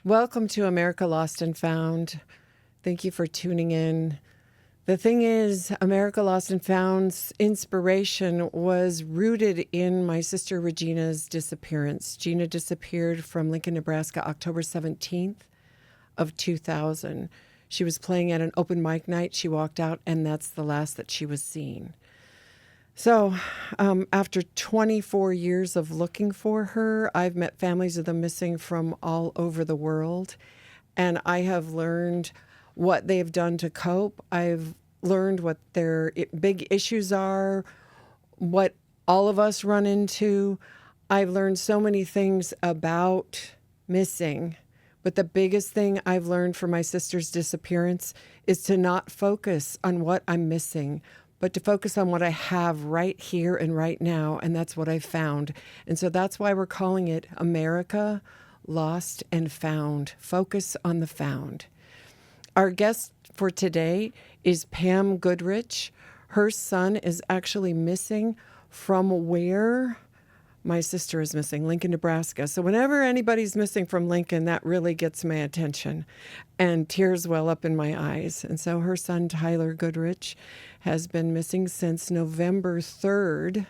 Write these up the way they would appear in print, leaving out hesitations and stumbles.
Welcome to America Lost and Found. Thank you for tuning in. The thing is, America Lost and Found's inspiration was rooted in my sister Regina's disappearance. Gina disappeared from Lincoln, Nebraska, October 17th of 2000. She was playing at an open mic night. She walked out, and that's the last that she was seen. So, after 24 years of looking for her, I've met families of the missing from all over the world, and I have learned what they've done to cope. I've learned what their big issues are, what all of us run into. I've learned so many things about missing, but the biggest thing I've learned from my sister's disappearance is to not focus on what I'm missing, but to focus on what I have right here and right now, and that's what I found. And so that's why we're calling it America Lost and Found. Focus on the found. Our guest for today is Pam Goodrich. Her son is actually missing from where my sister is missing, Lincoln, Nebraska. So whenever anybody's missing from Lincoln, that really gets my attention, and tears well up in my eyes. And so her son, Tyler Goodrich, has been missing since November 3rd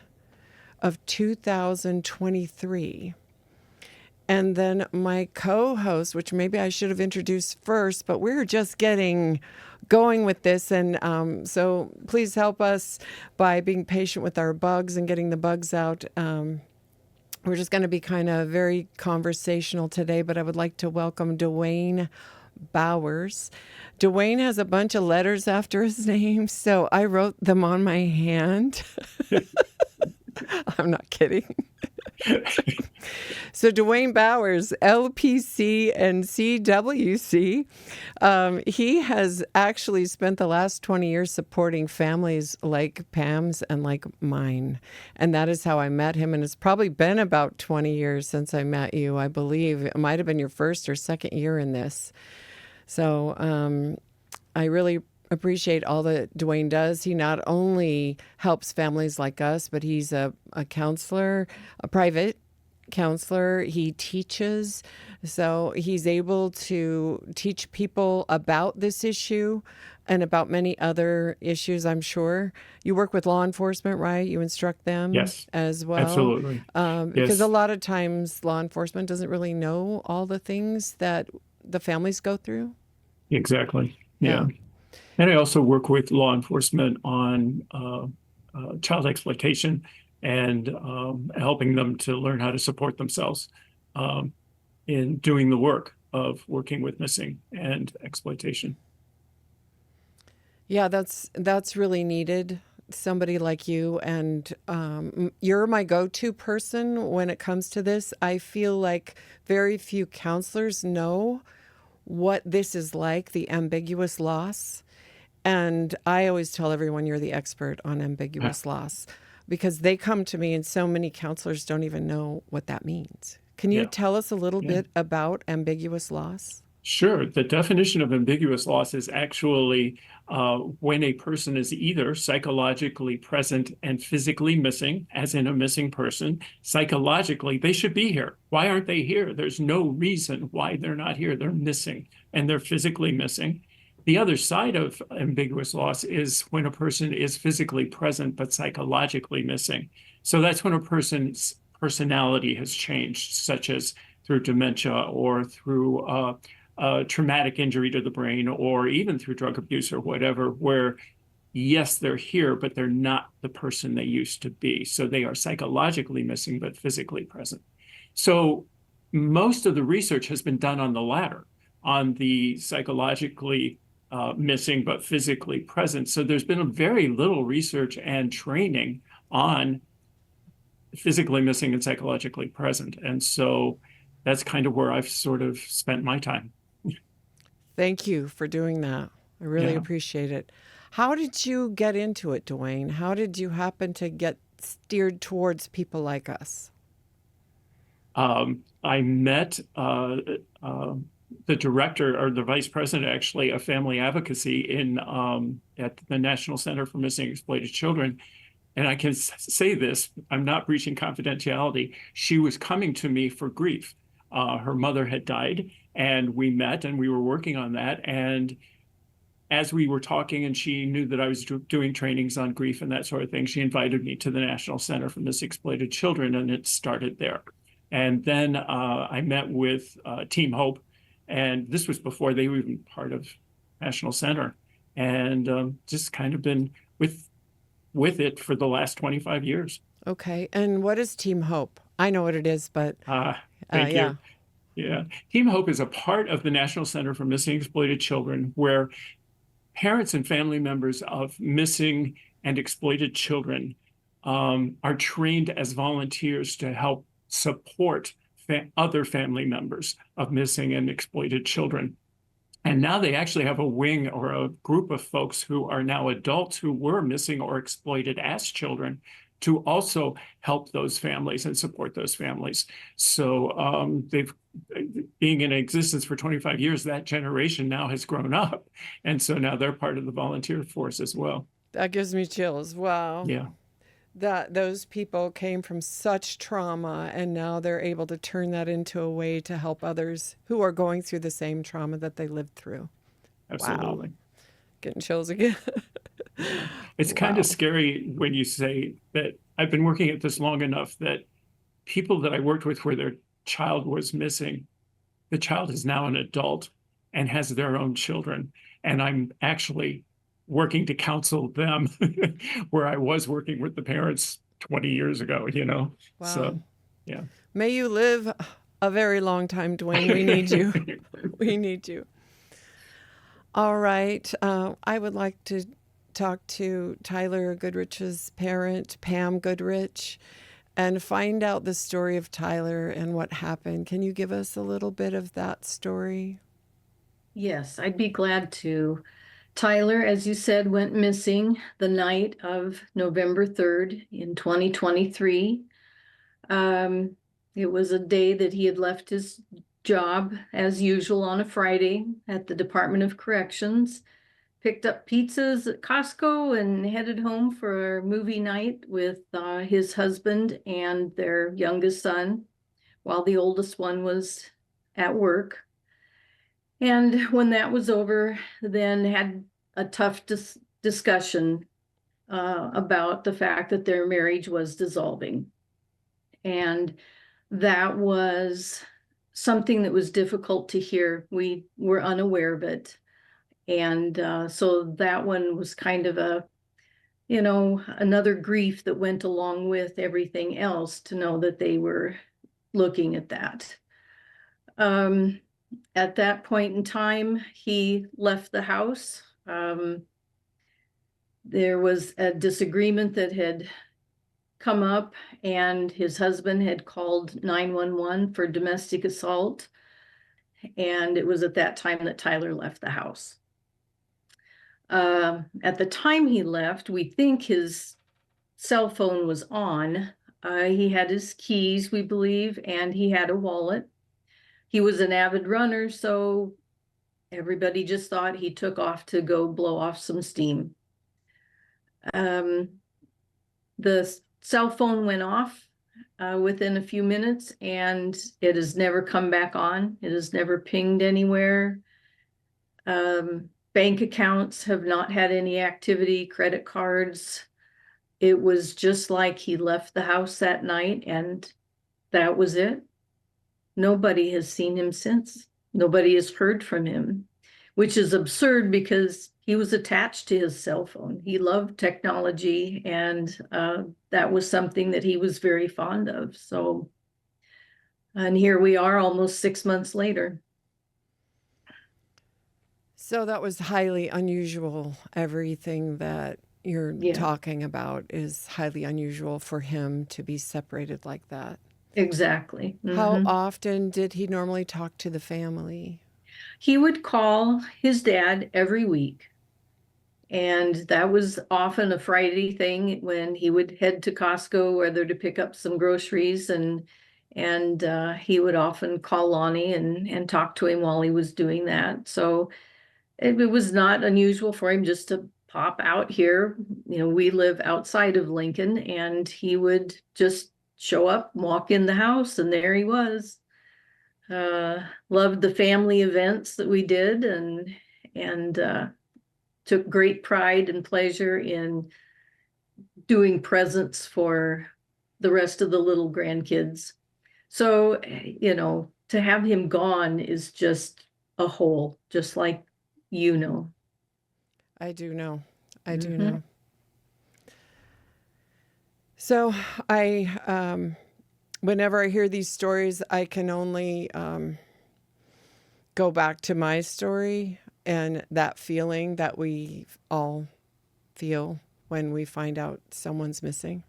of 2023. And then my co-host, which maybe I should have introduced first, but we're just getting going with this. And so please help us by being patient with our bugs and getting the bugs out. We're just going to be kind of very conversational today, but I would like to welcome Dwayne Bowers. Dwayne has a bunch of letters after his name, so I wrote them on my hand. I'm not kidding. So Dwayne Bowers, LPC and CWC, he has actually spent the last 20 years supporting families like Pam's and like mine. And that is how I met him. And it's probably been about 20 years since I met you, I believe. It might have been your first or second year in this. So I really appreciate all that Dwayne does. He not only helps families like us, but he's a counselor, a private counselor. He teaches, so he's able to teach people about this issue and about many other issues, I'm sure. You work with law enforcement, right? You instruct them Yes, as well. absolutely. Because a Yes, lot of times law enforcement doesn't really know all the things that the families go through. exactly. Yeah. Yeah. And I also work with law enforcement on child exploitation and helping them to learn how to support themselves um, in doing the work of working with missing and exploitation. Yeah, that's really needed. Somebody like you, and you're my go-to person when it comes to this. I feel like very few counselors know what this is like, the ambiguous loss. And I always tell everyone you're the expert on Yeah. ambiguous loss because they come to me and so many counselors don't even know what that means. Can you Yeah. tell us a little Yeah. bit about ambiguous loss? Sure. The definition of ambiguous loss is actually when a person is either psychologically present and physically missing, as in a missing person. Psychologically, they should be here. Why aren't they here? There's no reason why they're not here. They're missing and they're physically missing. The other side of ambiguous loss is when a person is physically present but psychologically missing. So that's when a person's personality has changed, such as through dementia or through traumatic injury to the brain, or even through drug abuse or whatever, where yes, they're here, but they're not the person they used to be. So they are psychologically missing, but physically present. So most of the research has been done on the latter, on the psychologically missing, but physically present. So there's been a very little research and training on physically missing and psychologically present. And so that's kind of where I've sort of spent my time. Thank you for doing that. I really Yeah. appreciate it. How did you get into it, Dwayne? How did you happen to get steered towards people like us? I met the director or the vice president, actually, of family advocacy in at the National Center for Missing and Exploited Children. And I can say this, I'm not breaching confidentiality. She was coming to me for grief. Her mother had died, And we met and we were working on that. And as we were talking, and she knew that I was doing trainings on grief and that sort of thing, she invited me to the National Center for Missing Exploited Children, and it started there. And then I met with Team Hope, and this was before they were even part of National Center, and just kind of been with it for the last 25 years. Okay. And what is Team Hope? I know what it is, but Thank yeah. you. Yeah. Team Hope is a part of the National Center for Missing Exploited Children, where parents and family members of missing and exploited children are trained as volunteers to help support other family members of missing and exploited children. And now they actually have a wing or a group of folks who are now adults who were missing or exploited as children to also help those families and support those families. So they've being in existence for 25 years, that generation now has grown up. And so now they're part of the volunteer force as well. That gives me chills. Wow. Yeah. That those people came from such trauma, and now they're able to turn that into a way to help others who are going through the same trauma that they lived through. Absolutely. Wow. Getting chills again. It's kind of scary when you say that. I've been working at this long enough that people that I worked with where their child was missing, the child is now an adult and has their own children. And I'm actually working to counsel them where I was working with the parents 20 years ago, you know? Wow. So, yeah. May you live a very long time, Dwayne. We need you. We need you. All right. I would like to talk to Tyler Goodrich's parent, Pam Goodrich, and find out the story of Tyler and what happened. Can you give us a little bit of that story? Yes, I'd be glad to. Tyler, as you said, went missing the night of November 3rd in 2023. It was a day that he had left his job as usual on a Friday at the Department of Corrections, picked up pizzas at Costco and headed home for a movie night with his husband and their youngest son, while the oldest one was at work. And when that was over, then had a tough discussion about the fact that their marriage was dissolving. And that was something that was difficult to hear. We were unaware of it. And so that one was kind of another grief that went along with everything else, to know that they were looking at that. At that point in time, he left the house. There was a disagreement that had come up, and his husband had called 911 for domestic assault. And it was at that time that Tyler left the house. At the time he left, we think his cell phone was on. He had his keys, we believe, and he had a wallet. He was an avid runner, so everybody just thought he took off to go blow off some steam. The cell phone went off within a few minutes, and it has never come back on. It has never pinged anywhere. Bank accounts have not had any activity, credit cards. It was just like he left the house that night, and that was it. Nobody has seen him since. Nobody has heard from him, which is absurd because he was attached to his cell phone. He loved technology, and that was something that he was very fond of. So, and here we are almost 6 months later. So that was highly unusual. Everything that you're talking about is highly unusual for him to be separated like that. Exactly. Mm-hmm. How often did he normally talk to the family? He would call his dad every week. And that was often a Friday thing when he would head to Costco, whether to pick up some groceries, and he would often call Lonnie and talk to him while he was doing that. So it was not unusual for him just to pop out here. We live outside of Lincoln, and he would just show up, walk in the house, and there he was. Loved the family events that we did, and took great pride and pleasure in doing presents for the rest of the little grandkids. So, to have him gone is just a hole, just like you know. I do know. I do Mhm. know. So whenever I hear these stories, I can only go back to my story and that feeling that we all feel when we find out someone's missing.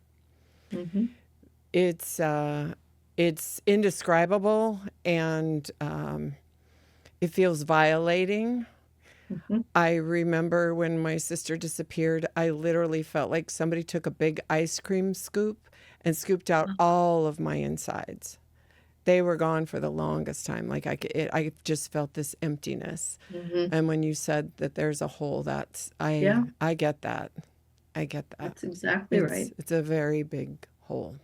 Mhm. It's indescribable, and it feels violating. Mhm. I remember when my sister disappeared, I literally felt like somebody took a big ice cream scoop and scooped out all of my insides. They were gone for the longest time. Like I just felt this emptiness. Mhm. And when you said that there's a hole, Yeah, I get that. I get that. that's exactly right. It's a very big hole.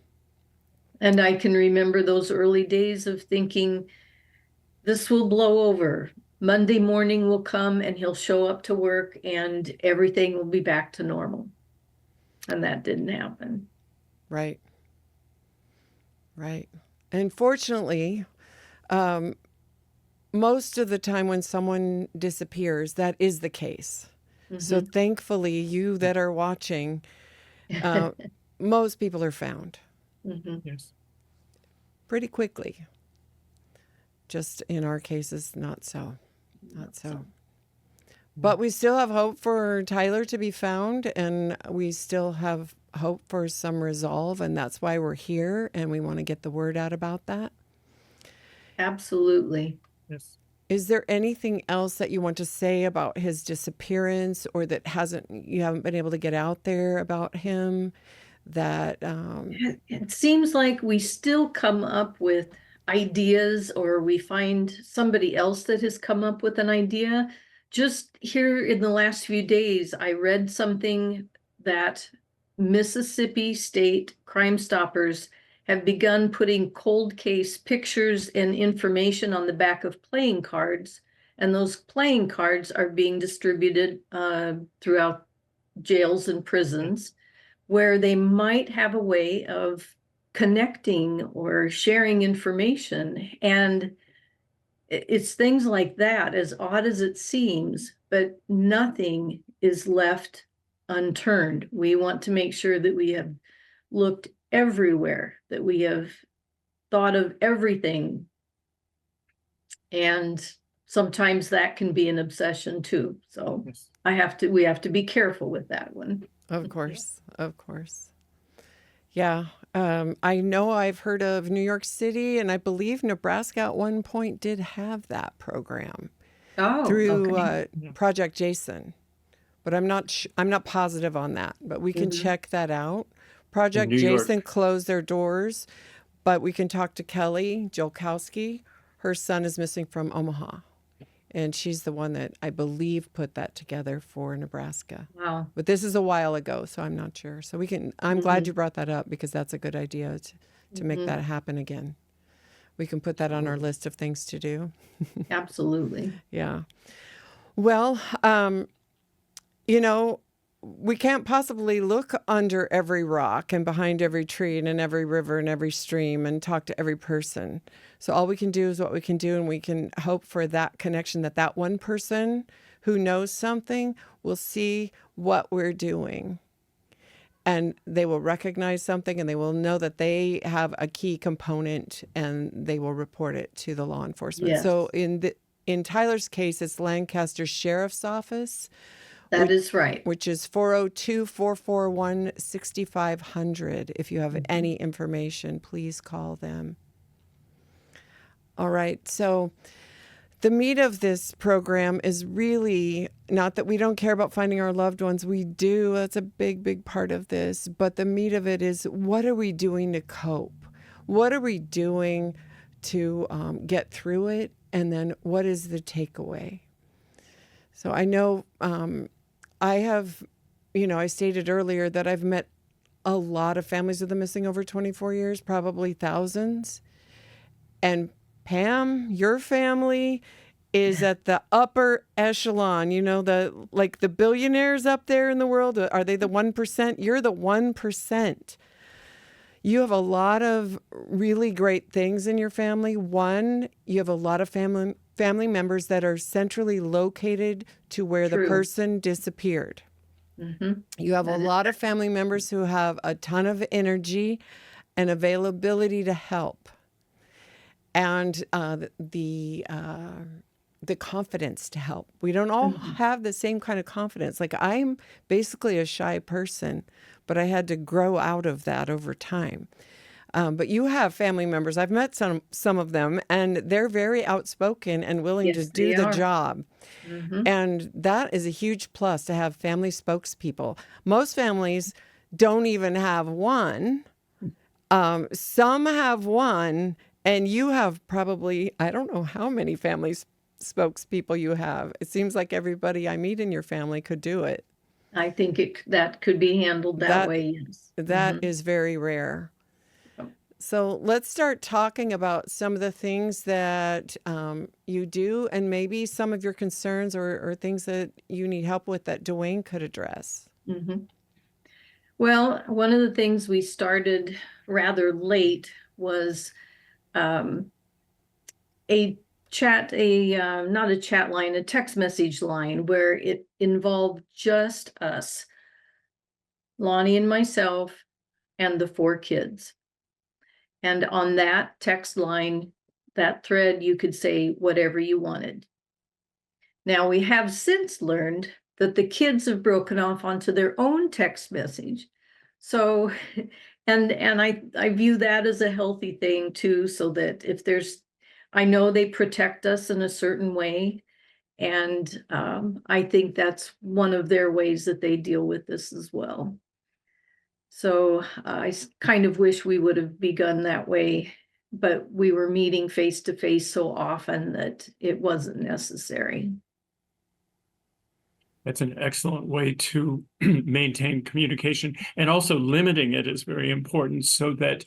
And I can remember those early days of thinking, this will blow over. Monday morning will come and he'll show up to work and everything will be back to normal. And that didn't happen. Right. Right. And fortunately, um, most of the time when someone disappears, that is the case. So Mhm. thankfully, you that are watching, uh, most people are found Mhm. Yes. pretty quickly. Just in our cases, not so. Not so. But we still have hope for Tyler to be found, and we still have hope for some resolve, and that's why we're here, and we want to get the word out about that. Absolutely. Yes. Is there anything else that you want to say about his disappearance, or that you haven't been able to get out there about him? That It seems like we still come up with ideas, or we find somebody else that has come up with an idea. Just here in the last few days, I read something that Mississippi State Crime Stoppers have begun putting cold case pictures and information on the back of playing cards. And those playing cards are being distributed throughout jails and prisons, where they might have a way of connecting or sharing information. And it's things like that, as odd as it seems, but nothing is left unturned. We want to make sure that we have looked everywhere, that we have thought of everything. And sometimes that can be an obsession too. So Yes. we have to be careful with that one. of course, of course. Yeah. I know I've heard of New York City, and I believe Nebraska at one point did have that program Oh, through okay. Yeah. Project Jason, but I'm not positive on that. But we can Mhm. check that out. In Project New Jason York. closed their doors, but we can talk to Kelly Jolkowski. Her son is missing from Omaha, and she's the one that I believe put that together for Nebraska. Wow. But this is a while ago, so I'm not sure. So I'm glad you brought that up, because that's a good idea to make that happen again. We can put that on our list of things to do. Absolutely. Yeah. Well, we can't possibly look under every rock and behind every tree and in every river and every stream and talk to every person. So all we can do is what we can do, and we can hope for that connection, that one person who knows something will see what we're doing, and they will recognize something, and they will know that they have a key component, and they will report it to the law enforcement. Yes, So in Tyler's case, it's Lancaster Sheriff's Office, that is right. which is 402-441-6500. If you have any information, please call them. All right. So the meat of this program is really not that we don't care about finding our loved ones. We do. That's a big, big part of this. But the meat of it is, what are we doing to cope? What are we doing to get through it? And then what is the takeaway? So I know I have, I stated earlier that I've met a lot of families of the missing over 24 years, probably thousands. And Pam, your family is at the upper echelon. You know, the billionaires up there in the world, are they the 1%? You're the 1%. You have a lot of really great things in your family. One, you have a lot of family members that are centrally located to where the True. person disappeared. Mhm. You have a That is lot of family members who have a ton of energy and availability to help, and the confidence to help. We don't all have the same kind of confidence. Like, I'm basically a shy person, but I had to grow out of that over time. But you have family members. I've met some of them, and they're very outspoken and willing to Yes, do they the are. job. Mhm. And that is a huge plus, to have family spokespeople. Most families don't even have one. Some have one, and you have probably, I don't know how many family spokespeople you have. It seems like everybody I meet in your family could do it. I think that could be handled that That way, yes. that is very rare. Yep. So let's start talking about some of the things that you do, and maybe some of your concerns or things that you need help with that Dwayne could address. Mhm. Well, one of the things we started rather late was a not a chat line, a text message line where it involved just us, Lonnie and myself, and the 4 kids. And on that text line, that thread, you could say whatever you wanted. Now, we have since learned that the kids have broken off onto their own text message. So, and I view that as a healthy thing too, so that if there's, I know they protect us in a certain way, and I think that's one of their ways that they deal with this as well. So I kind of wish we would have begun that way, but we were meeting face to face so often that it wasn't necessary. That's an excellent way to maintain communication, and also limiting it is very important, so that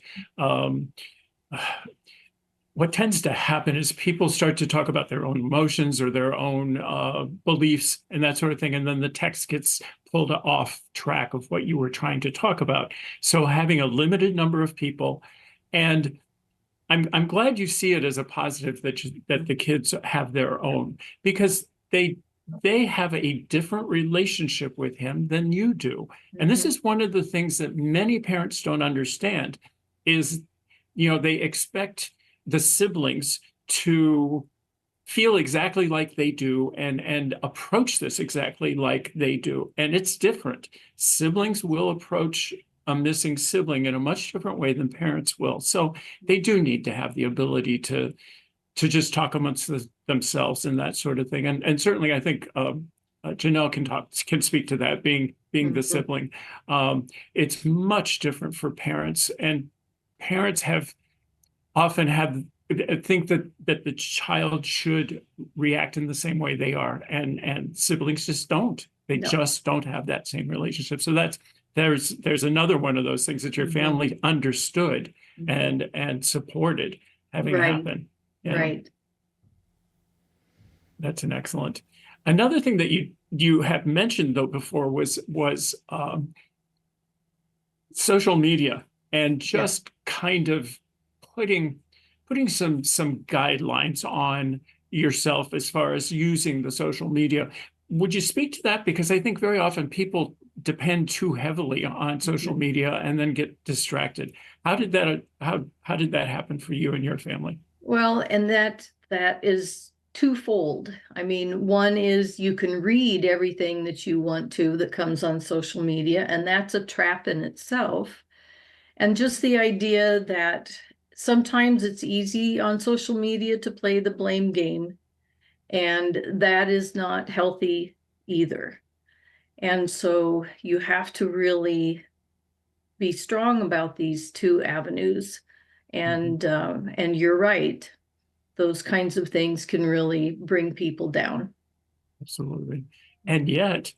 what tends to happen is people start to talk about their own emotions or their own beliefs and that sort of thing, and then the text gets pulled off track of what you were trying to talk about. So having a limited number of people, and I'm glad you see it as a positive that the kids have their own, because they have a different relationship with him than you do. And this is one of the things that many parents don't understand is, they expect the siblings to feel exactly like they do and approach this exactly like they do. And it's different. Siblings will approach a missing sibling in a much different way than parents will. So they do need to have the ability to just talk amongst themselves and that sort of thing. And certainly I think Janelle can speak to that, being the sibling. It's much different for parents, and parents often think that the child should react in the same way they are, and siblings just don't. They just don't have that same relationship. So there's another one of those things that your family understood and supported having happen. Yeah. Right. That's an excellent. Another thing that you have mentioned though before was social media, and just kind of putting some guidelines on yourself as far as using the social media. Would you speak to that? Because I think very often people depend too heavily on social media and then get distracted. How did that happen for you and your family? Well, and that is twofold. I mean, one is you can read everything that you want to that comes on social media, and that's a trap in itself. And just the idea that sometimes it's easy on social media to play the blame game, and that is not healthy either. And so you have to really be strong about these two avenues. And you're right. Those kinds of things can really bring people down. Absolutely. And yet,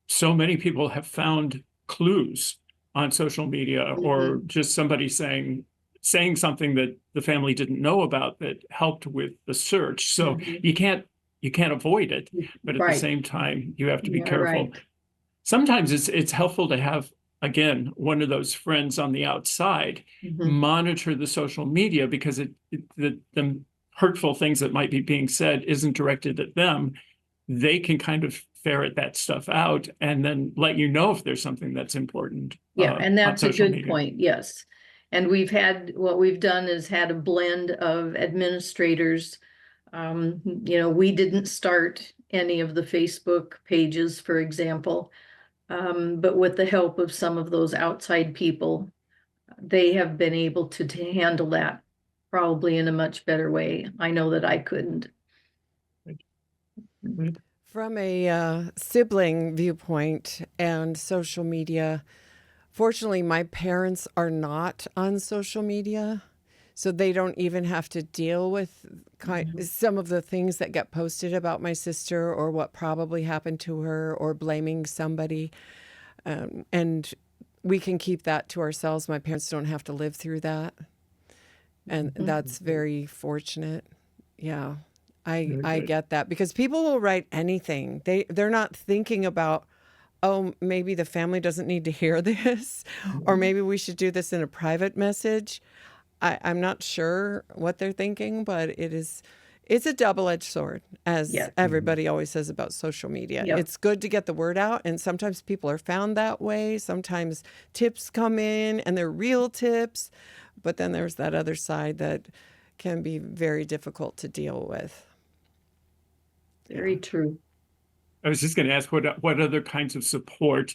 so many people have found clues on social media, or just somebody saying, saying something that the family didn't know about that helped with the search. So Mhm. you can't avoid it, but at the Right. same time, you have to be Yeah, careful. right. Sometimes it's helpful to have, again, one of those friends on the outside Mhm. monitor the social media, because the hurtful things that might be being said isn't directed at them. They can kind of ferret that stuff out and then let you know if there's something that's important Yeah, and on that's a social good media. point, yes. And what we've done is had a blend of administrators. We didn't start any of the Facebook pages, for example. But with the help of some of those outside people, they have been able to handle that probably in a much better way. I know that I couldn't. Good. From a sibling viewpoint and social media, fortunately, my parents are not on social media, so they don't even have to deal with some of the things that get posted about my sister or what probably happened to her or blaming somebody. And we can keep that to ourselves. My parents don't have to live through that. And that's very fortunate. Yeah. I Very I good. get that because people will write anything. They're not thinking about, oh, maybe the family doesn't need to hear this, or maybe we should do this in a private message. I'm not sure what they're thinking, but it's a double-edged sword, as Yeah. everybody always says about social media. Yep. It's good to get the word out, and sometimes people are found that way. Sometimes tips come in and they're real tips, but then there's that other side that can be very difficult to deal with. Very true. I was just going to ask what other kinds of support,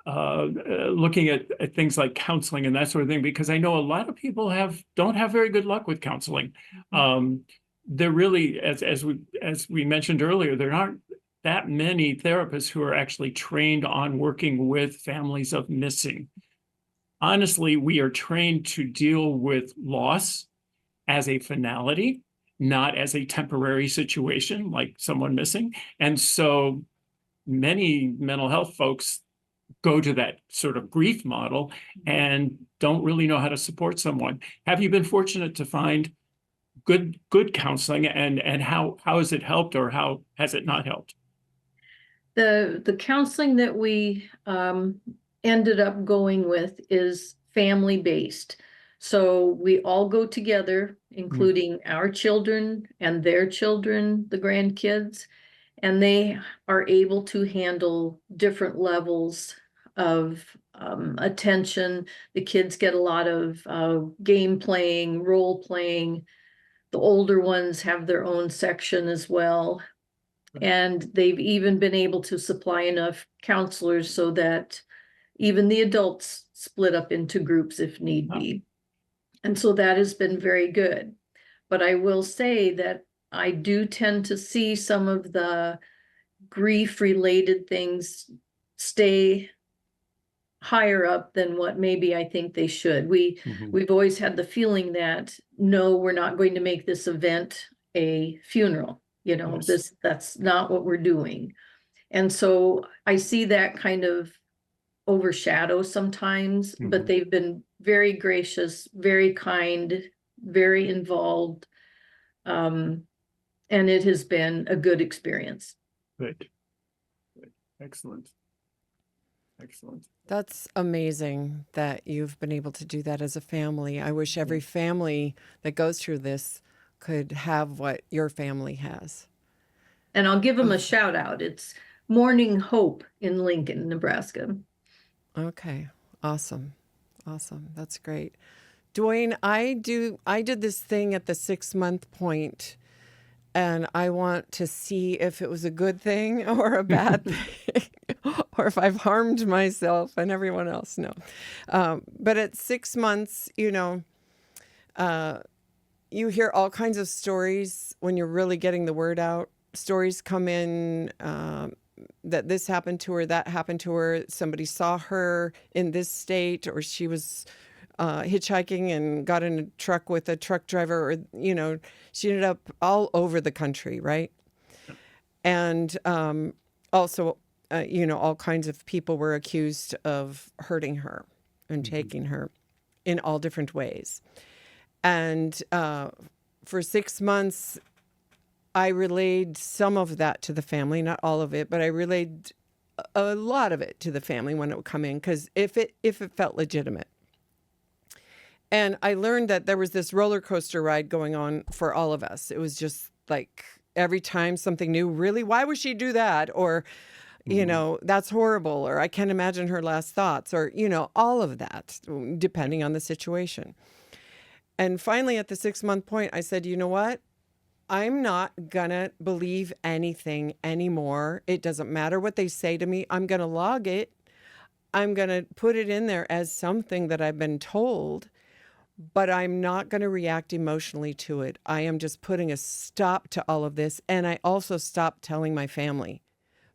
looking at things like counseling and that sort of thing, because I know a lot of people don't have very good luck with counseling. There really, as we mentioned earlier, there aren't that many therapists who are actually trained on working with families of missing. Honestly, we are trained to deal with loss as a finality, not as a temporary situation like someone missing. And so many mental health folks go to that sort of grief model and don't really know how to support someone. Have you been fortunate to find good counseling, and how has it helped, or how has it not helped? The counseling that we ended up going with is family-based. So we all go together, including our children and their children, the grandkids, and they are able to handle different levels of attention. The kids get a lot of game playing, role playing. The older ones have their own section as well. And they've even been able to supply enough counselors so that even the adults split up into groups if need be. And so that has been very good. But I will say that I do tend to see some of the grief related things stay higher up than what maybe I think they should. We've always had the feeling that, no, we're not going to make this event a funeral. Yes. That's not what we're doing. And so I see that kind of overshadow sometimes, but they've been very gracious, very kind, very involved. And it has been a good experience. Good. Excellent. Excellent. That's amazing that you've been able to do that as a family. I wish every family that goes through this could have what your family has. And I'll give them a shout out. It's Morning Hope in Lincoln, Nebraska. Okay. Awesome. Awesome. That's great. Dwayne, I did this thing at the 6-month point, and I want to see if it was a good thing or a bad thing, or if I've harmed myself and everyone else. No. But at 6 months, you hear all kinds of stories when you're really getting the word out. Stories come in that this happened to her, that happened to her. Somebody saw her in this state, or she was hitchhiking and got in a truck with a truck driver, or, she ended up all over the country, right? And also, all kinds of people were accused of hurting her and taking her in all different ways. And for 6 months, I relayed some of that to the family, not all of it, but I relayed a lot of it to the family when it would come in, because if it felt legitimate. And I learned that there was this roller coaster ride going on for all of us. It was just like every time something new, really, why would she do that? Or, you know, that's horrible. Or I can't imagine her last thoughts, or, you know, all of that, depending on the situation. And finally, at the 6-month point, I said, you know what? I'm not going to believe anything anymore. It doesn't matter what they say to me. I'm going to log it. I'm going to put it in there as something that I've been told, but I'm not going to react emotionally to it. I am just putting a stop to all of this. And I also stopped telling my family,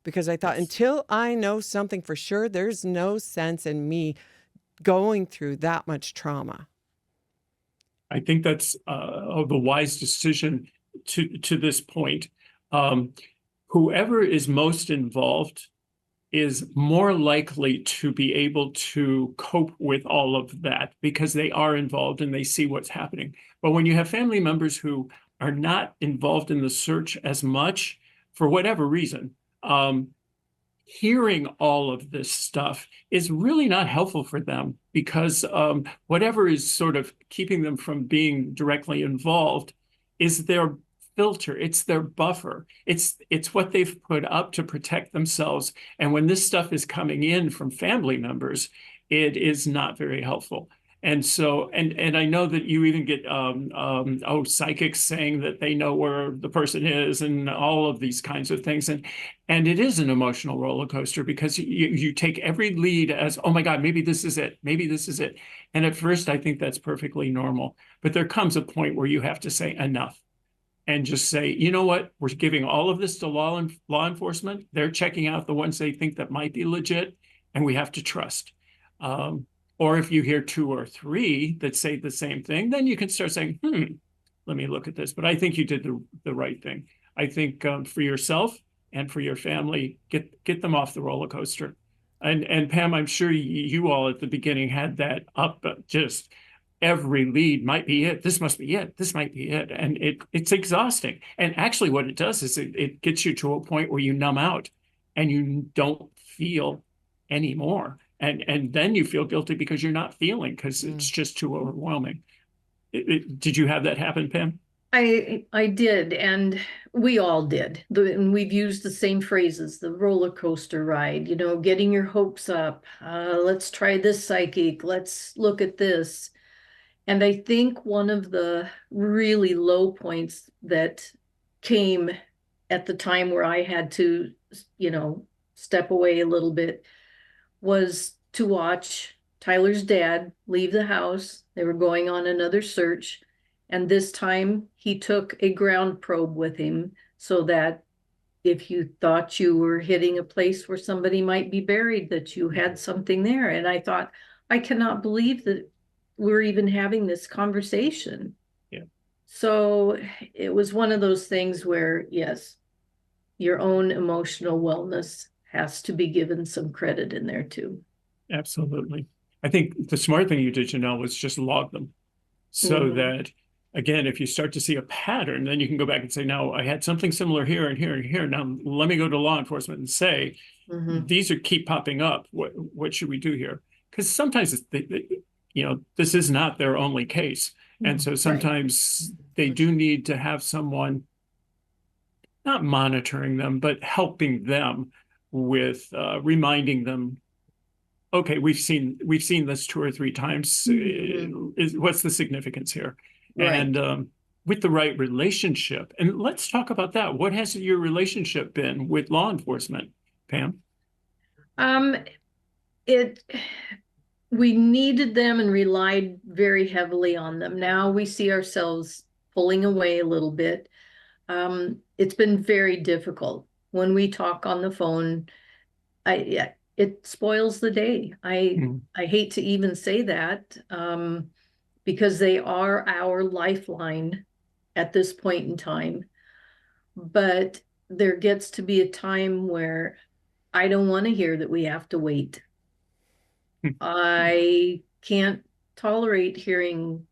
because I thought, until I know something for sure, there's no sense in me going through that much trauma. I think that's the wise decision to this point. Whoever is most involved is more likely to be able to cope with all of that because they are involved and they see what's happening. But when you have family members who are not involved in the search as much, for whatever reason, hearing all of this stuff is really not helpful for them, because whatever is sort of keeping them from being directly involved is their filter, it's their buffer, it's what they've put up to protect themselves. And when this stuff is coming in from family members, it is not very helpful. And so, and I know that you even get psychics saying that they know where the person is and all of these kinds of things. And it is an emotional roller coaster, because you take every lead as, oh my God, maybe this is it. Maybe this is it. And at first, I think that's perfectly normal. But there comes a point where you have to say enough and just say, you know what, we're giving all of this to law enforcement. They're checking out the ones they think that might be legit, and we have to trust. Or if you hear 2 or 3 that say the same thing, then you can start saying, let me look at this. But I think you did the right thing. I think for yourself and for your family, get them off the roller coaster. And Pam, I'm sure you all at the beginning had that up, just every lead might be it. This must be it. This might be it. And it's exhausting. And actually what it does is it gets you to a point where you numb out and you don't feel anymore. And then you feel guilty because you're not feeling, because it's just too overwhelming. Did you have that happen, Pam? I did, and we all did. And we've used the same phrases, the roller coaster ride, you know, getting your hopes up. Let's try this psychic. Let's look at this. And I think one of the really low points that came at the time where I had to, you know, step away a little bit was to watch Tyler's dad leave the house. They were going on another search. And this time he took a ground probe with him, so that if you thought you were hitting a place where somebody might be buried, that you had something there. And I thought, I cannot believe that we're even having this conversation. Yeah. So it was one of those things where, yes, your own emotional wellness has to be given some credit in there too. Absolutely. I think the smart thing you did, Janelle, was just log them, so that, again, if you start to see a pattern, then you can go back and say, no, I had something similar here and here and here. Now let me go to law enforcement and say, these keep popping up. What should we do here? Because sometimes this is not their only case. And so sometimes they do need to have someone not monitoring them, but helping them with reminding them, okay, we've seen this 2 or 3 times. What's the significance here? Right. And with the right relationship, and let's talk about that. What has your relationship been with law enforcement, Pam? We needed them and relied very heavily on them. Now we see ourselves pulling away a little bit. It's been very difficult. When we talk on the phone, it spoils the day. I hate to even say that, because they are our lifeline at this point in time. But there gets to be a time where I don't want to hear that we have to wait. I can't tolerate hearing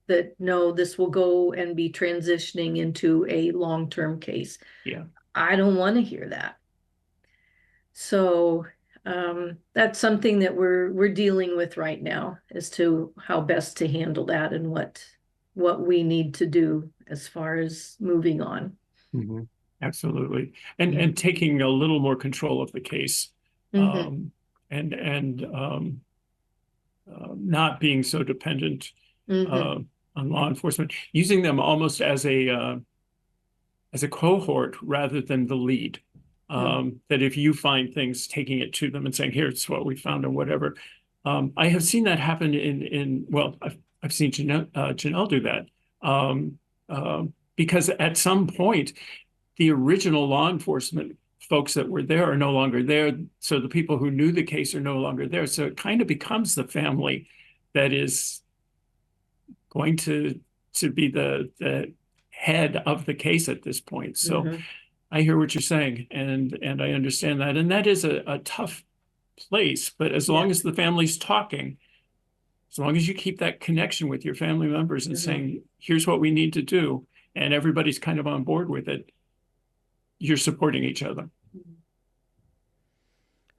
that, no, this will go and be transitioning into a long-term case. Yeah. I don't want to hear that. So that's something that we're dealing with right now as to how best to handle that and what we need to do as far as moving on. Mhm. Absolutely. And taking a little more control of the case, Mhm. and not being so dependent Mhm. uh, on law enforcement, using them almost as a cohort rather than the lead. Mhm. That if you find things, taking it to them and saying, "Here's what we found," or whatever. I have seen that happen well, I've seen Janelle do that. Um, because at some point, the original law enforcement folks that were there are no longer there. So the people who knew the case are no longer there. So it kind of becomes the family that is going to be the head of the case at this point. So Mhm. I hear what you're saying, and I understand that. And that is a tough place, but as Yeah. long as the family's talking, as long as you keep that connection with your family members and Mhm. saying, here's what we need to do, and everybody's kind of on board with it, you're supporting each other.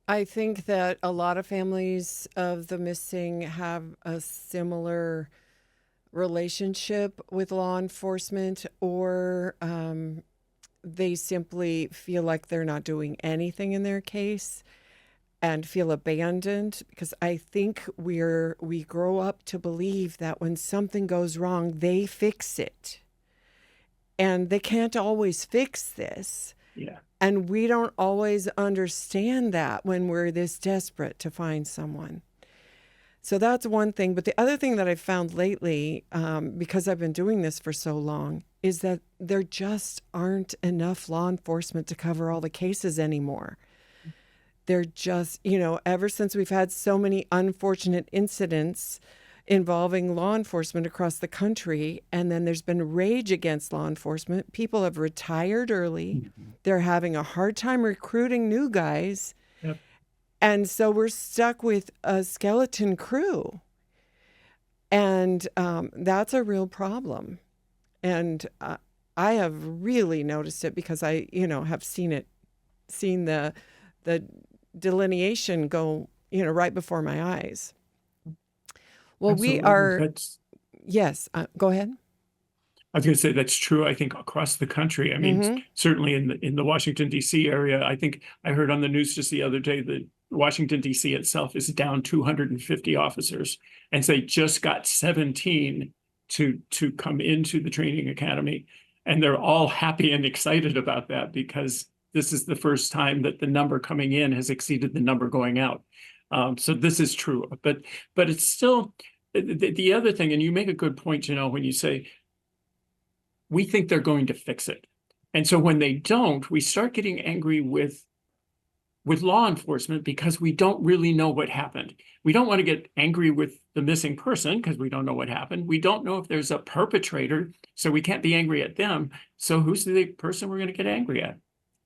I think that a lot of families of the missing have a similar relationship with law enforcement, or they simply feel like they're not doing anything in their case and feel abandoned, because I think we grow up to believe that when something goes wrong, they fix it. And they can't always fix this. Yeah. And we don't always understand that when we're this desperate to find someone. So that's one thing. But the other thing that I've found lately, because I've been doing this for so long, is that there just aren't enough law enforcement to cover all the cases anymore. They're just, ever since we've had so many unfortunate incidents involving law enforcement across the country, and then there's been rage against law enforcement. People have retired early. Mhm. They're having a hard time recruiting new guys. Yep. And so we're stuck with a skeleton crew. And that's a real problem. And I have really noticed it because I, have seen the delineation go, right before my eyes. Well, we Absolutely. are, yes, go ahead. I was going to say that's true. I think across the country. I mean, Mm-hmm. certainly in the Washington D.C. area. I think I heard on the news just the other day that Washington D.C. itself is down 250 officers, and they just got 17 to come into the training academy, and they're all happy and excited about that because this is the first time that the number coming in has exceeded the number going out. So this is true, but it's still the other thing, and you make a good point, when you say we think they're going to fix it. And so when they don't, we start getting angry with law enforcement because we don't really know what happened. We don't want to get angry with the missing person because we don't know what happened. We don't know if there's a perpetrator, so we can't be angry at them. So who's the person we're going to get angry at?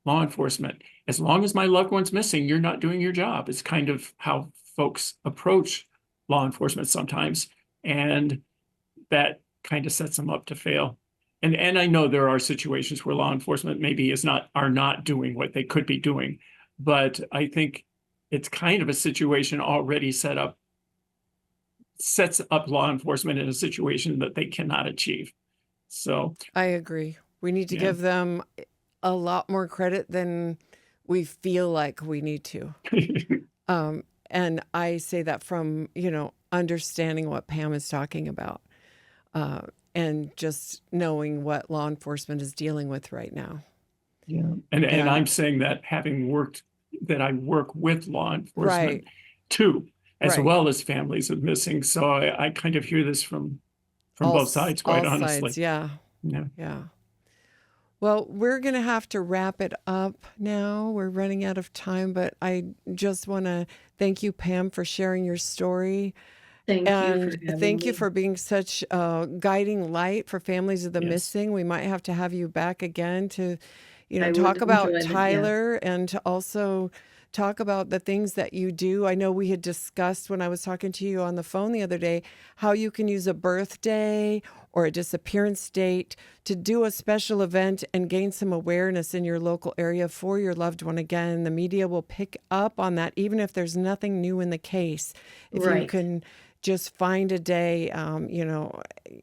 Law enforcement. As long as my loved one's missing, you're not doing your job. It's kind of how folks approach law enforcement sometimes. And that kind of sets them up to fail. And I know there are situations where law enforcement maybe are not doing what they could be doing, but I think it's kind of a situation already sets up law enforcement in a situation that they cannot achieve. So I agree. We need to yeah. give them a lot more credit than we feel like we need to. And I say that from, understanding what Pam is talking about, and just knowing what law enforcement is dealing with right now. Yeah. And I'm And saying that that I work with law enforcement right, too, as right. well as families of missing. So I kind of hear this from both sides, quite All honestly. sides. Yeah. Yeah. Yeah. Well, we're going to have to wrap it up now. We're running out of time, but I just want to thank you, Pam, for sharing your story. Thank you for And having thank you me. for being such a guiding light for families of the Yes. missing. We might have to have you back again to, I would talk about enjoy that. Yeah. Tyler and to also talk about the things that you do. I know we had discussed when I was talking to you on the phone the other day how you can use a birthday or a disappearance date to do a special event and gain some awareness in your local area for your loved one. Again, the media will pick up on that, even if there's nothing new in the case. If you Right. can just find a day,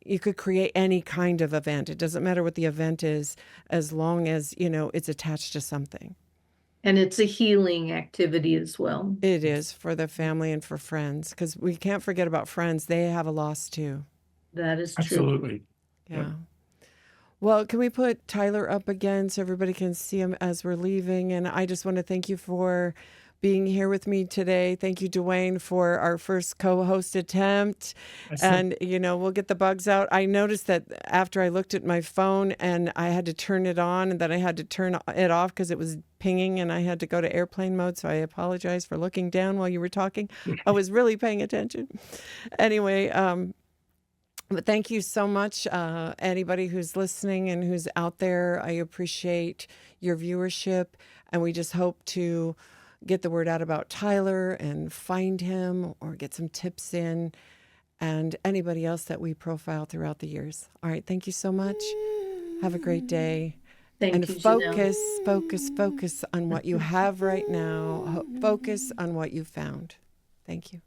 you could create any kind of event. It doesn't matter what the event is, as long as, it's attached to something. And it's a healing activity as well. It is for the family and for friends, because we can't forget about friends. They have a loss too. That is true. Absolutely. Yeah. Yep. Well, can we put Tyler up again so everybody can see him as we're leaving? And I just want to thank you for being here with me today. Thank you, Dwayne, for our first co-host attempt. And, we'll get the bugs out. I noticed that after I looked at my phone and I had to turn it on and then I had to turn it off because it was pinging and I had to go to airplane mode. So I apologize for looking down while you were talking. I was really paying attention. Anyway, but thank you so much, anybody who's listening and who's out there. I appreciate your viewership, and we just hope to get the word out about Tyler and find him or get some tips in, and anybody else that we profile throughout the years. All right, thank you so much. Have a great day. Thank And you, Janelle. focus on what you have right now. Focus on what you found. Thank you.